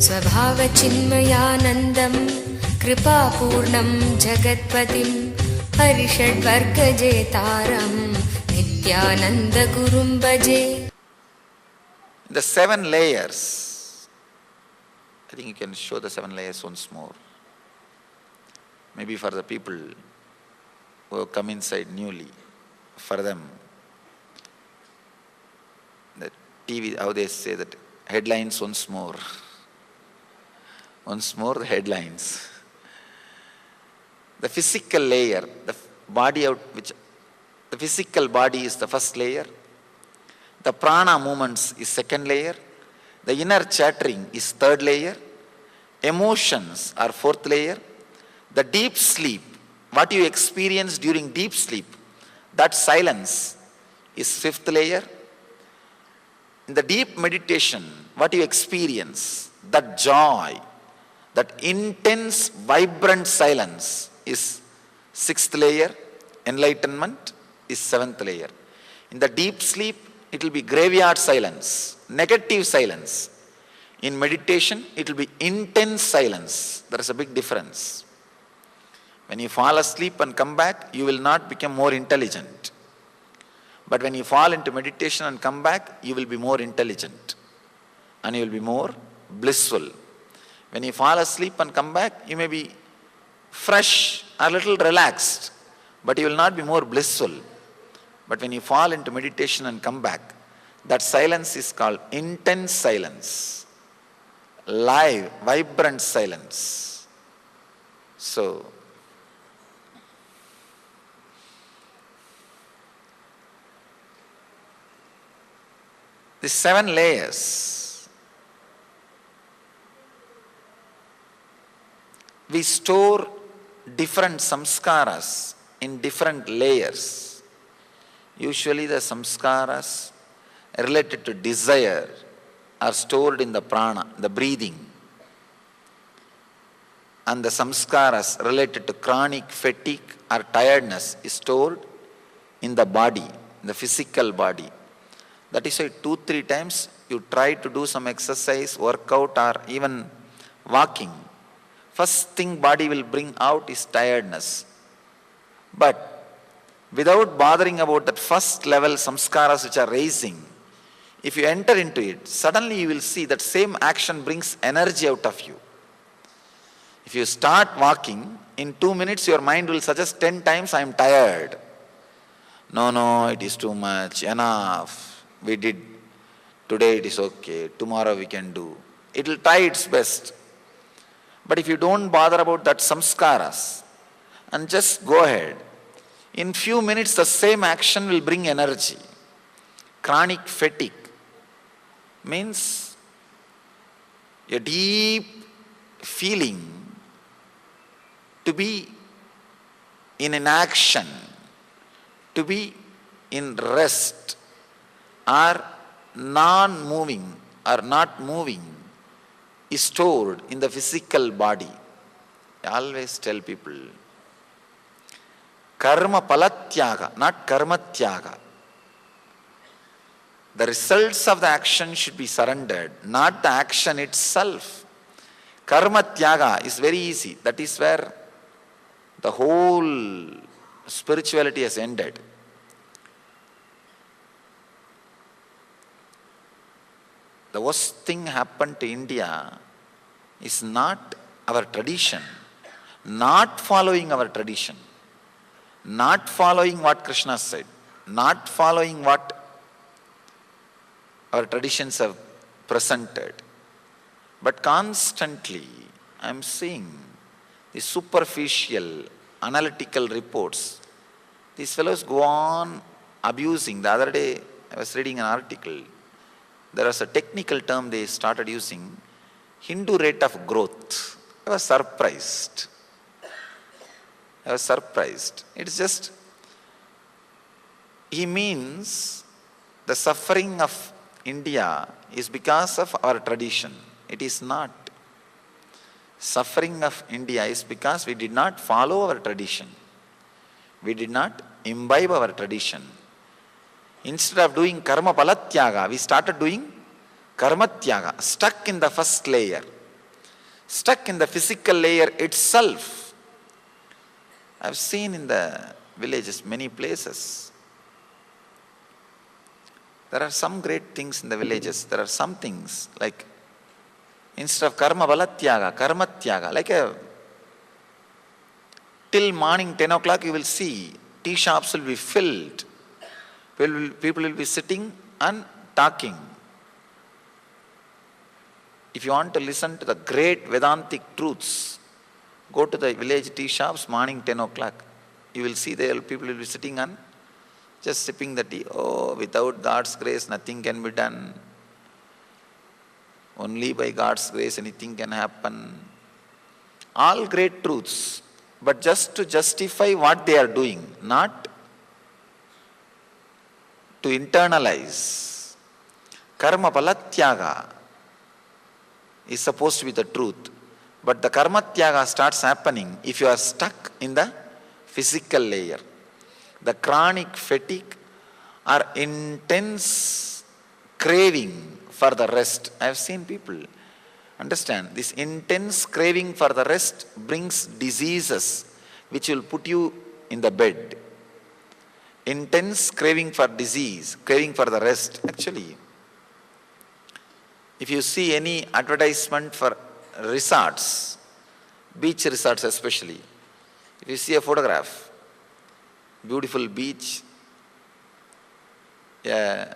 स्वभावचिन्मयानन्दं कृपापूर्णं जगत्पतिं हरिषड्वर्गजेतारं नित्यानन्दगुरुं भजे. The 7 layers. I think you can show the 7 layers once more. Maybe for the people who have come inside newly, for them. The TV, how they say that, headlines once more. Once more the headlines. The physical layer, the body out, which the physical body is the first layer. The prana movements is second layer. The inner chattering is third layer. Emotions are fourth layer. The deep sleep, what you experience during deep sleep, that silence is fifth layer. In the deep meditation, what you experience, that joy, that intense, vibrant silence is sixth layer. Enlightenment is seventh layer. In the deep sleep, it will be graveyard silence, negative silence. In meditation, it will be intense silence. There is a big difference. When you fall asleep and come back, you will not become more intelligent. But when you fall into meditation and come back, you will be more intelligent. And you will be more blissful. When you fall asleep and come back, you may be fresh, a little relaxed, but you will not be more blissful. But when you fall into meditation and come back, that silence is called intense silence, live, vibrant silence. So, the 7 layers, we store different samskaras in different layers. Usually the samskaras related to desire are stored in the prana, the breathing. And the samskaras related to chronic fatigue or tiredness is stored in the body, in the physical body. That is why 2-3 times you try to do some exercise, workout or even walking. First thing body will bring out is tiredness. But without bothering about that first level samskaras which are raising, if you enter into it, suddenly you will see that same action brings energy out of you. If you start walking, in 2 minutes your mind will suggest 10 times, I am tired. No, it is too much, enough. We did, today it is okay, tomorrow we can do. It will try its best. But if you don't bother about that samskaras and just go ahead, in few minutes the same action will bring energy. Chronic fatigue means a deep feeling to be in an action, to be in rest, or non-moving or not moving is stored in the physical body. I always tell people, karma palatyaga, not karma tyaga. The results of the action should be surrendered, not the action itself. Karma tyaga is very easy. That is where the whole spirituality has ended. The worst thing happened to India is not our tradition, not following our tradition, not following what Krishna said, not following what our traditions have presented. But constantly I am seeing the superficial analytical reports. These fellows go on abusing. The other day I was reading an article. There was a technical term they started using, Hindu rate of growth. I was surprised. It's just, he means the suffering of India is because of our tradition. It is not. Suffering of India is because we did not follow our tradition. We did not imbibe our tradition. Instead of doing karma palatyaga, we started doing karma tyaga, stuck in the first layer. stuck in the physical layer itself. I've seen in the villages, many places. There are some great things in the villages. There are some things like, instead of karma balatyaga, karma tyaga, like till morning 10 o'clock you will see tea shops will be filled. People will be sitting and talking. If you want to listen to the great Vedantic truths, go to the village tea shops morning 10 o'clock. You will see there people will be sitting and just sipping the tea. Oh, without God's grace nothing can be done. Only by God's grace anything can happen. All great truths, but just to justify what they are doing, not to internalize. Karma palatyaga is supposed to be the truth. But the karma tyaga starts happening if you are stuck in the physical layer. The chronic fatigue or intense craving for the rest. I have seen people understand this intense craving for the rest brings diseases which will put you in the bed. Intense craving for disease, craving for the rest. Actually, if you see any advertisement for resorts, beach resorts especially, if you see a photograph, beautiful beach, a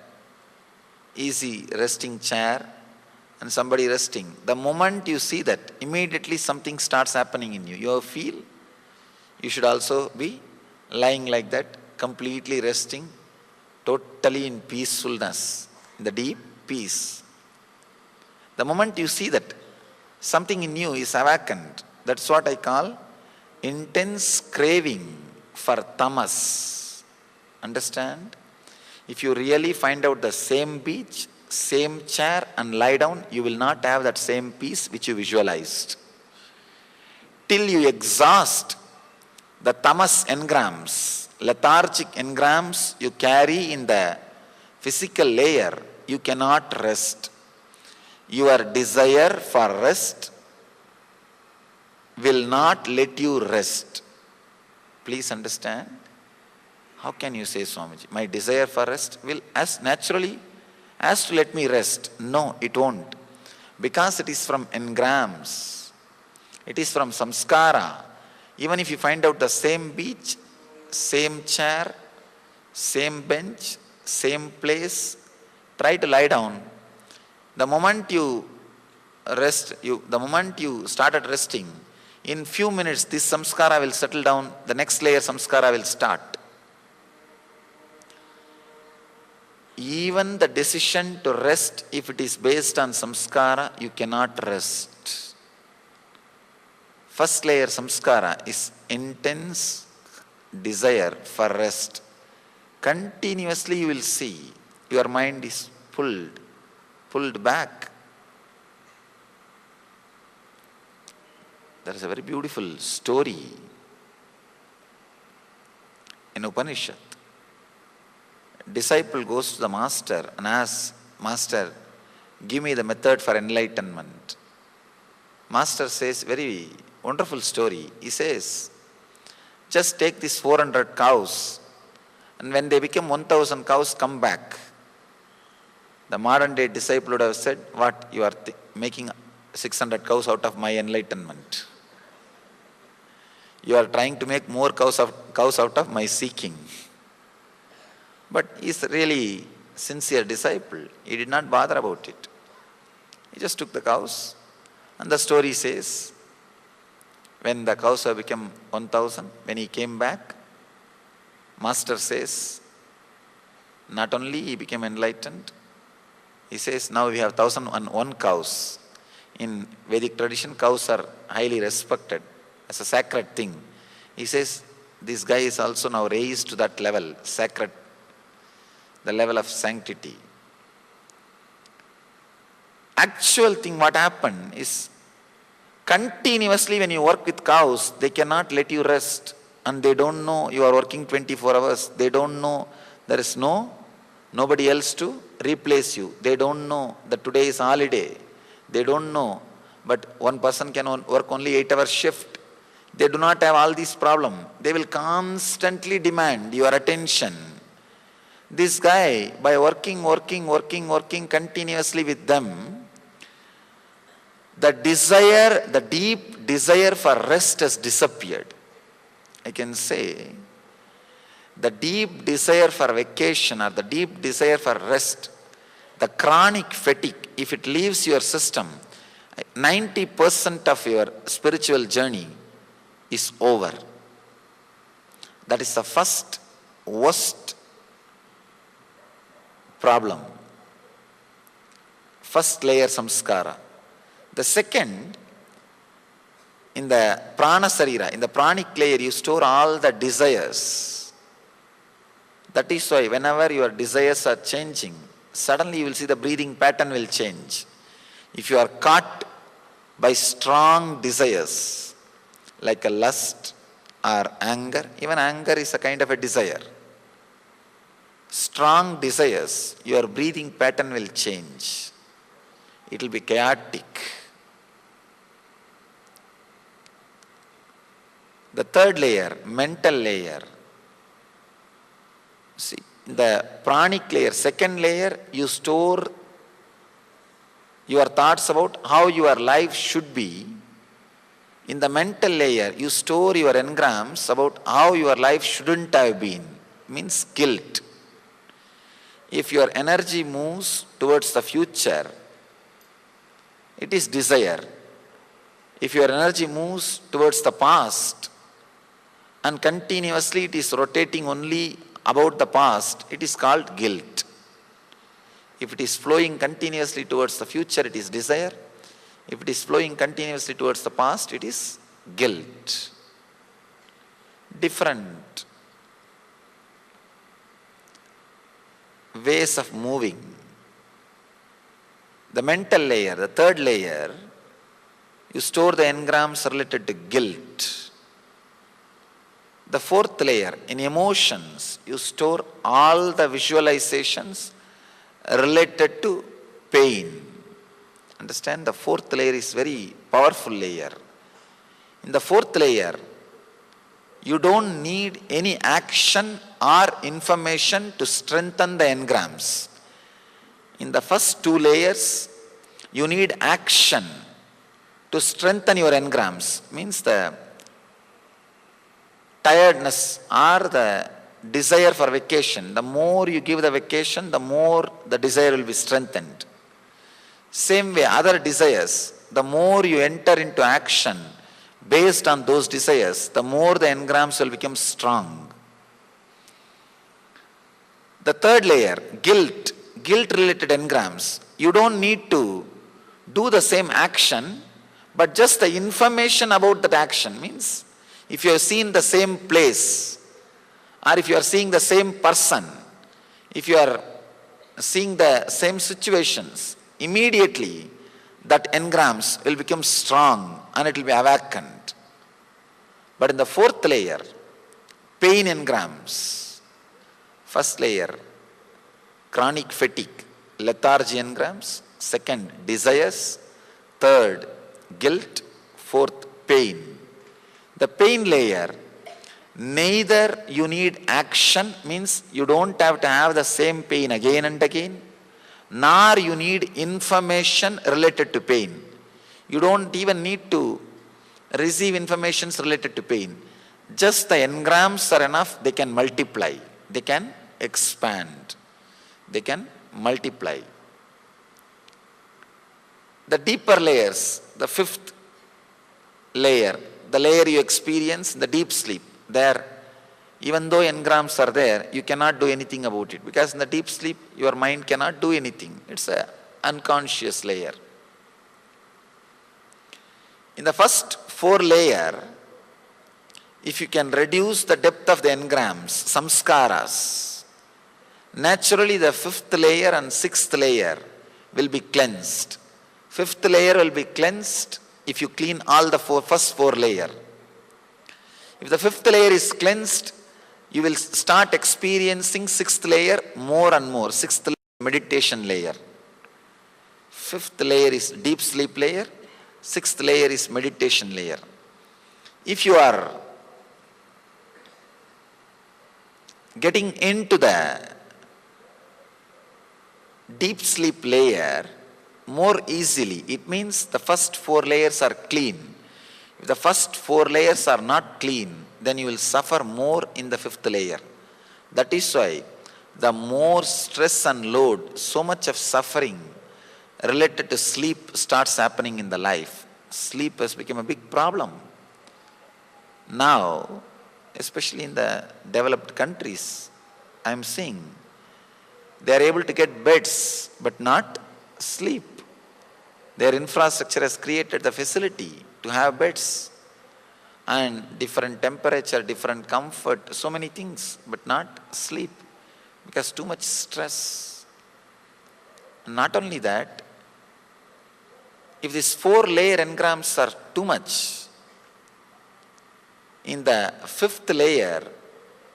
easy resting chair, and somebody resting, the moment you see that, immediately something starts happening in you. You feel you should also be lying like that, completely resting, totally in peacefulness, in the deep peace. The moment you see that, something in you is awakened. That's what I call intense craving for tamas. Understand? If you really find out the same beach, same chair and lie down, you will not have that same peace which you visualized. Till you exhaust the tamas engrams, lethargic engrams you carry in the physical layer, you cannot rest. Your desire for rest will not let you rest. Please understand. How can you say, Swamiji, my desire for rest will as naturally as to let me rest? No, it won't. Because it is from engrams. It is from samskara. Even if you find out the same beach, same chair, same bench, same place, try to lie down. The moment you rest, the moment you started resting, in few minutes this samskara will settle down, the next layer samskara will start. Even the decision to rest, if it is based on samskara, you cannot rest. First layer samskara is intense desire for rest. Continuously you will see your mind is pulled back. There is a very beautiful story in Upanishad. Disciple goes to the master and asks, Master, give me the method for enlightenment. Master says, very wonderful story. He says, just take these 400 cows, and when they become 1,000 cows, come back. The modern day disciple would have said, what, you are making 600 cows out of my enlightenment. You are trying to make more cows out of my seeking. But he is really sincere disciple. He did not bother about it. He just took the cows, and the story says, when the cows have become 1,000, when he came back, Master says, not only he became enlightened, he says, now we have 1,001 cows. In Vedic tradition, cows are highly respected as a sacred thing. He says, this guy is also now raised to that level, sacred, the level of sanctity. Actual thing, what happened is, continuously when you work with cows, they cannot let you rest, and they don't know you are working 24 hours. They don't know there is nobody else to replace you. They don't know that today is holiday. They don't know But one person can work only 8-hour shift. They do not have all these problems. They will constantly demand your attention. This guy, by working continuously with them, the deep desire for rest has disappeared. I can say, the deep desire for vacation or the deep desire for rest, the chronic fatigue, if it leaves your system, 90% of your spiritual journey is over. That is the first worst problem. First layer samskara. The second, in the prana sarira, in the pranic layer, you store all the desires. That is why whenever your desires are changing, suddenly you will see the breathing pattern will change. If you are caught by strong desires, like a lust or anger, even anger is a kind of a desire. Strong desires, your breathing pattern will change. It will be chaotic. The third layer, mental layer. See, the pranic layer, second layer, you store your thoughts about how your life should be. In the mental layer, you store your engrams about how your life shouldn't have been. Means guilt. If your energy moves towards the future, it is desire. If your energy moves towards the past, and continuously it is rotating only about the past, it is called guilt. If it is flowing continuously towards the future, it is desire. If it is flowing continuously towards the past, it is guilt. Different ways of moving. The mental layer, the third layer, you store the engrams related to guilt. The fourth layer, in emotions, you store all the visualizations related to pain. Understand? The fourth layer is very powerful layer. In the fourth layer, you don't need any action or information to strengthen the engrams. In the first two layers, you need action to strengthen your engrams. Means the tiredness or the desire for vacation. The more you give the vacation, the more the desire will be strengthened. Same way, other desires, the more you enter into action based on those desires, the more the engrams will become strong. The third layer, guilt related engrams. You don't need to do the same action, but just the information about that action. Means, if you have seen the same place, or if you are seeing the same person, if you are seeing the same situations, immediately that engrams will become strong and it will be awakened. But in the fourth layer, pain engrams. First layer, chronic fatigue, lethargy engrams. Second, desires. Third, guilt. Fourth, pain. The pain layer, neither you need action, means you don't have to have the same pain again and again, nor you need information related to pain. You don't even need to receive information related to pain. Just the engrams are enough, they can multiply, they can expand, they can multiply. The deeper layers, the fifth layer, the layer you experience in the deep sleep, there, even though engrams are there, you cannot do anything about it. Because in the deep sleep, your mind cannot do anything. It's an unconscious layer. In the first four layer, if you can reduce the depth of the engrams, samskaras, naturally the fifth layer and sixth layer will be cleansed. Fifth layer will be cleansed if you clean all the first four layers. If the fifth layer is cleansed, you will start experiencing sixth layer more and more. Sixth layer, meditation layer. Fifth layer is deep sleep layer. Sixth layer is meditation layer. If you are getting into the deep sleep layer more easily, it means the first four layers are clean. If the first four layers are not clean, then you will suffer more in the fifth layer. That is why the more stress and load, so much of suffering related to sleep starts happening in the life. Sleep has become a big problem. Now, especially in the developed countries, I am seeing they are able to get beds but not sleep. Their infrastructure has created the facility to have beds and different temperature, different comfort, so many things, but not sleep because too much stress. Not only that, if these four layer engrams are too much, in the fifth layer,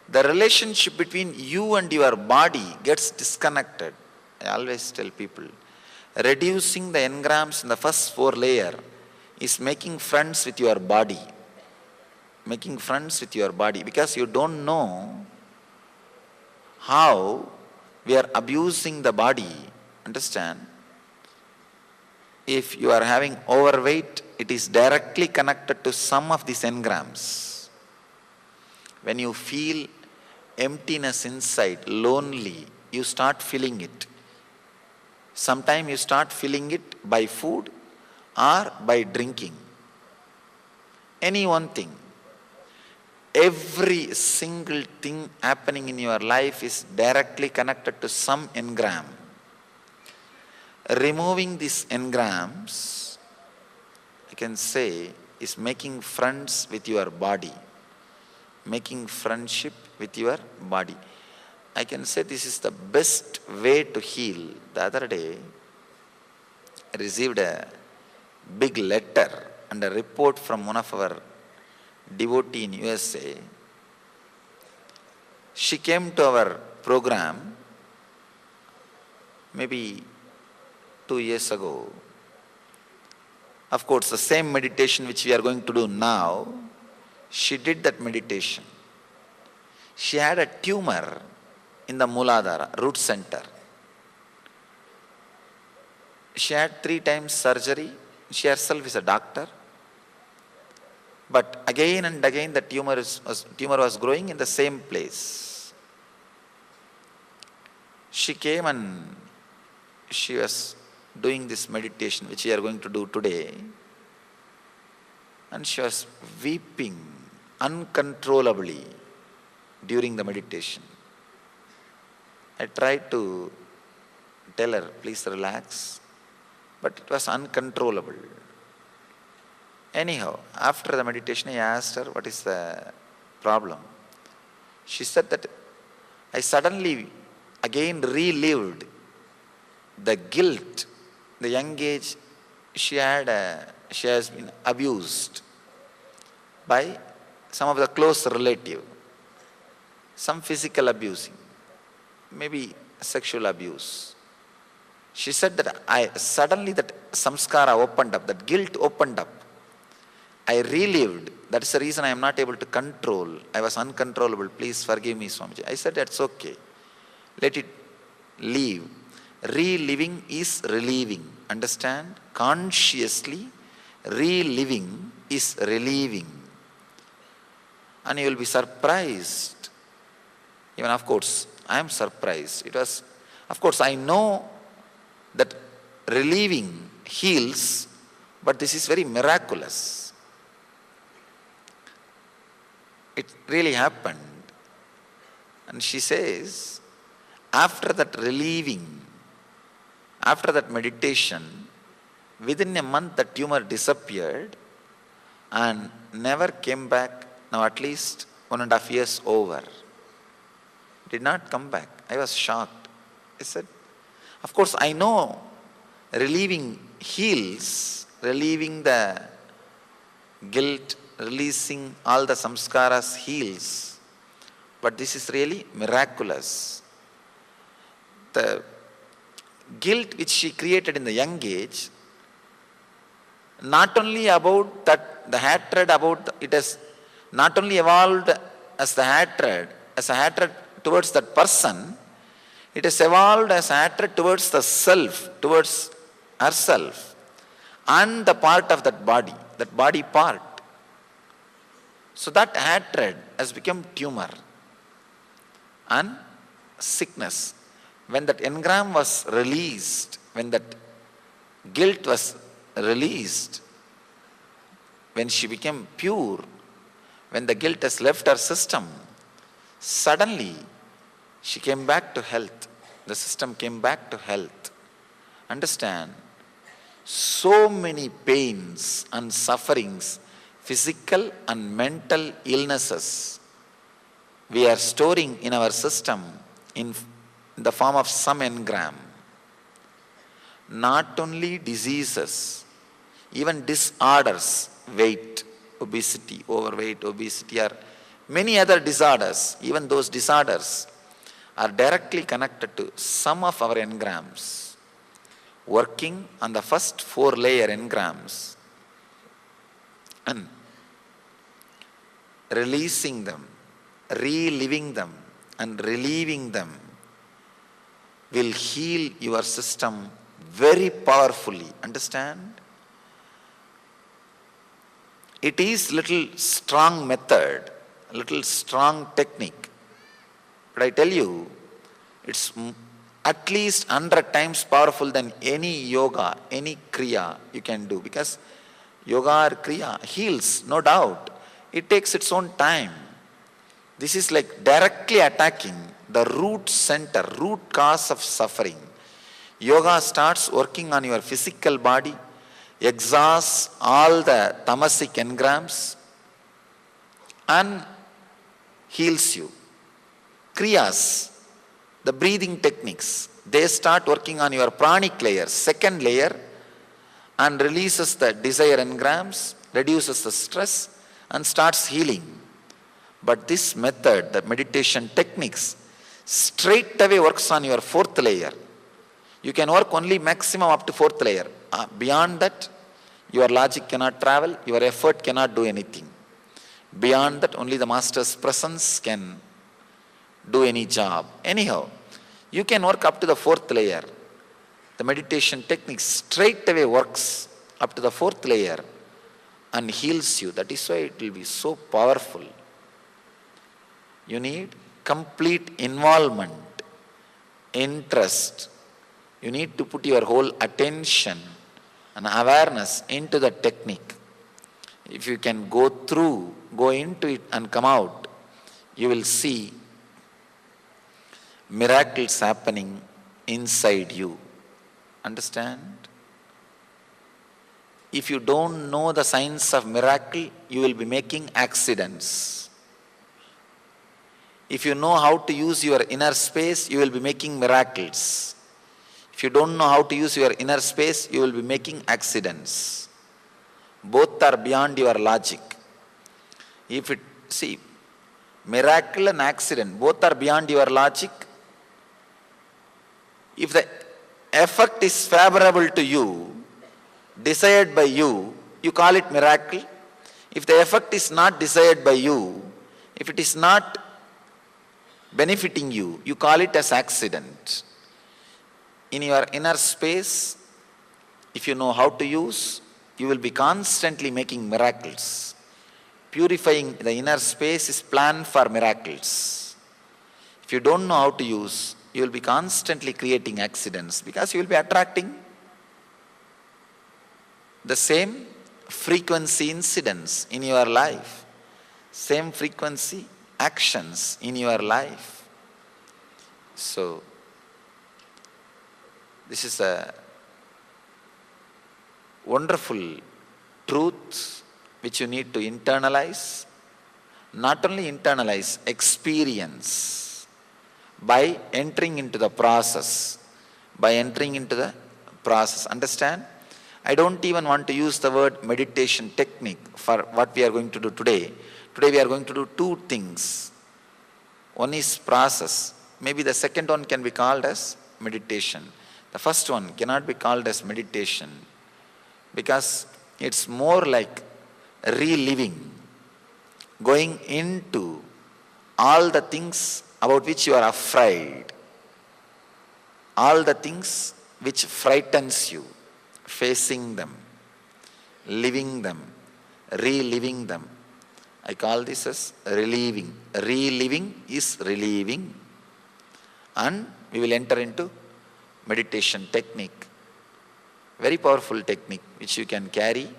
the relationship between you and your body gets disconnected. I always tell people, reducing the engrams in the first four layer is making friends with your body. Making friends with your body because you don't know how we are abusing the body. Understand? If you are having overweight, it is directly connected to some of these engrams. When you feel emptiness inside, lonely, you start feeling it. Sometimes you start feeling it by food or by drinking. Any one thing. Every single thing happening in your life is directly connected to some engram. Removing these engrams, I can say, is making friends with your body. Making friendship with your body. I can say this is the best way to heal. The other day, I received a big letter and a report from one of our devotee in USA. She came to our program maybe 2 years ago. Of course, the same meditation which we are going to do now, she did that meditation. She had a tumor in the Mooladhara, root center. She had 3 times surgery. She herself is a doctor. But again and again the tumor was growing in the same place. She came and she was doing this meditation which we are going to do today. And she was weeping uncontrollably during the meditation. I tried to tell her, please relax, but it was uncontrollable. Anyhow, after the meditation, I asked her, what is the problem? She said that I suddenly again relived the guilt, the young age she has been abused by some of the close relative, some physical abusing, maybe sexual abuse. She said that suddenly that samskara opened up, that guilt opened up. I relived. That's the reason I am not able to control. I was uncontrollable. Please forgive me, Swamiji. I said, that's okay. Let it leave. Reliving is relieving. Understand? Consciously, reliving is relieving. And you will be surprised. Even of course, I am surprised. It was, of course, I know that relieving heals, but this is very miraculous. It really happened. And she says, after that relieving, after that meditation, within a month the tumor disappeared and never came back. Now at least 1.5 years over. Did not come back. I was shocked. I said, of course I know relieving heals, relieving the guilt, releasing all the samskaras heals. But this is really miraculous. The guilt which she created in the young age, not only about that, the hatred about, it has not only evolved as the hatred, as a hatred towards that person, it has evolved as hatred towards the self, towards herself, and the part of that body part. So that hatred has become tumor and sickness. When that engram was released, when that guilt was released, when she became pure, when the guilt has left her system, suddenly she came back to health. The system came back to health. Understand? So many pains and sufferings, physical and mental illnesses, we are storing in our system in the form of some engram. Not only diseases, even disorders, weight, obesity, overweight, obesity, or many other disorders, even those disorders are directly connected to some of our engrams, working on the first 4 layer engrams and releasing them, reliving them and relieving them will heal your system very powerfully. Understand? It is little strong method, little strong technique. But I tell you, it's at least 100 times powerful than any yoga, any kriya you can do. Because yoga or kriya heals, no doubt. It takes its own time. This is like directly attacking the root center, root cause of suffering. Yoga starts working on your physical body, exhausts all the tamasic engrams and heals you. Kriyas, the breathing techniques, they start working on your pranic layer, second layer, and releases the desire engrams, reduces the stress and starts healing. But this method, the meditation techniques, straight away works on your 4th layer. You can work only maximum up to 4th layer. Beyond that, your logic cannot travel, your effort cannot do anything. Beyond that, only the master's presence can do any job. Anyhow, you can work up to the 4th layer. The meditation technique straight away works up to the 4th layer and heals you. That is why it will be so powerful. You need complete involvement, interest. You need to put your whole attention and awareness into the technique. If you can go into it and come out, you will see miracles happening inside you. Understand? If you don't know the science of miracle, you will be making accidents. If you know how to use your inner space, you will be making miracles. If you don't know how to use your inner space, you will be making accidents. Both are beyond your logic. Miracle and accident, both are beyond your logic. If the effect is favorable to you, desired by you, you call it miracle. If the effect is not desired by you, if it is not benefiting you, you call it as accident. In your inner space, if you know how to use, you will be constantly making miracles. Purifying the inner space is planned for miracles. If you don't know how to use, you will be constantly creating accidents because you will be attracting the same frequency incidents in your life, same frequency actions in your life. So, this is a wonderful truth which you need to internalize. Not only internalize, experience by entering into the process. Understand? I don't even want to use the word meditation technique for what we are going to do today. Today we are going to do 2 things. One is process. Maybe the second one can be called as meditation. The first one cannot be called as meditation because It's more like reliving, going into all the things about which you are afraid, all the things which frightens you, facing them, living them, reliving them. I call this as reliving. Reliving is relieving. And we will enter into meditation technique. Very powerful technique which you can carry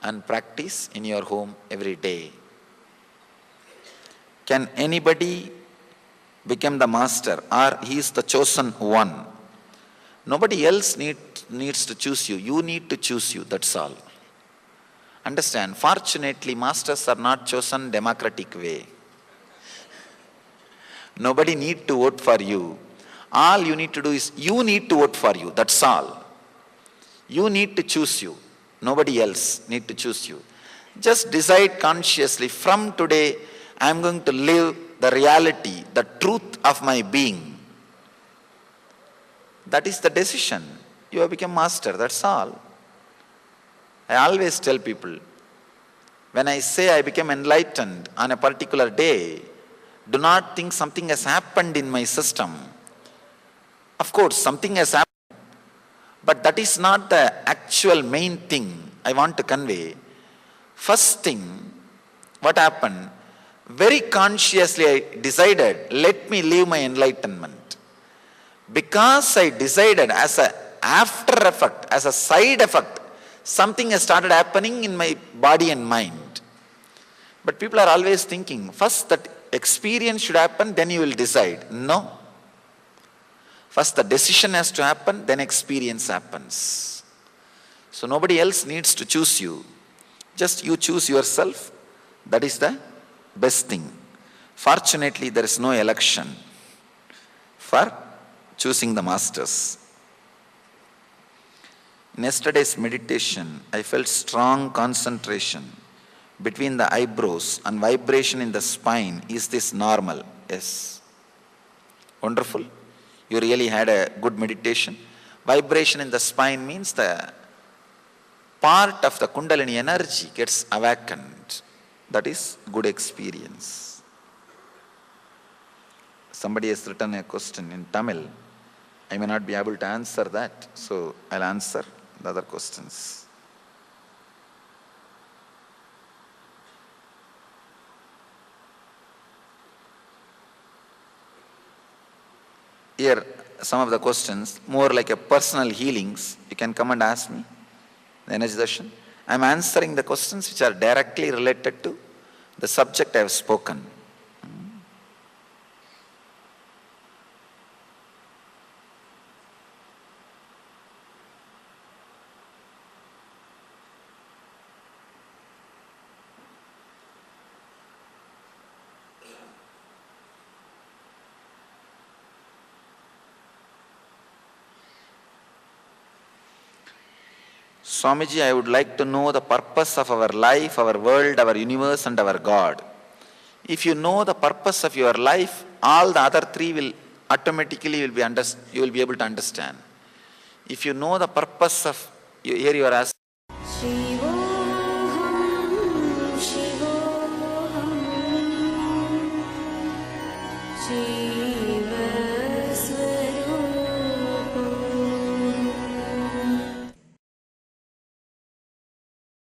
and practice in your home every day. Can anybody become the master, or he is the chosen one? Nobody else needs to choose you. You need to choose you, that's all. Understand, fortunately, masters are not chosen democratic way. Nobody need to vote for you. All you need to do is, you need to vote for you, that's all. You need to choose you. Nobody else need to choose you. Just decide consciously, from today, I am going to live the reality, the truth of my being. That is the decision. You have become master, that's all. I always tell people, when I say I became enlightened on a particular day, do not think something has happened in my system. Of course, something has happened, but that is not the actual main thing I want to convey. First thing, what happened? Very consciously I decided, let me live my enlightenment. Because I decided as an after effect, as a side effect, something has started happening in my body and mind. But people are always thinking, first that experience should happen, then you will decide. No. First the decision has to happen, then experience happens. So nobody else needs to choose you. Just you choose yourself. That is the best thing. Fortunately, there is no election for choosing the masters. In yesterday's meditation, I felt strong concentration between the eyebrows and vibration in the spine. Is this normal? Yes. Wonderful. You really had a good meditation. Vibration in the spine means the part of the Kundalini energy gets awakened. That is good experience. Somebody has written a question in Tamil. I may not be able to answer that, so I'll answer the other questions. Here, some of the questions, more like a personal healings, you can come and ask me, the energy session. I am answering the questions which are directly related to the subject I have spoken. Swamiji, I would like to know the purpose of our life, our world, our universe and our God. If you know the purpose of your life, all the other three will automatically you will be able to understand. If you know the purpose of, here you are asking.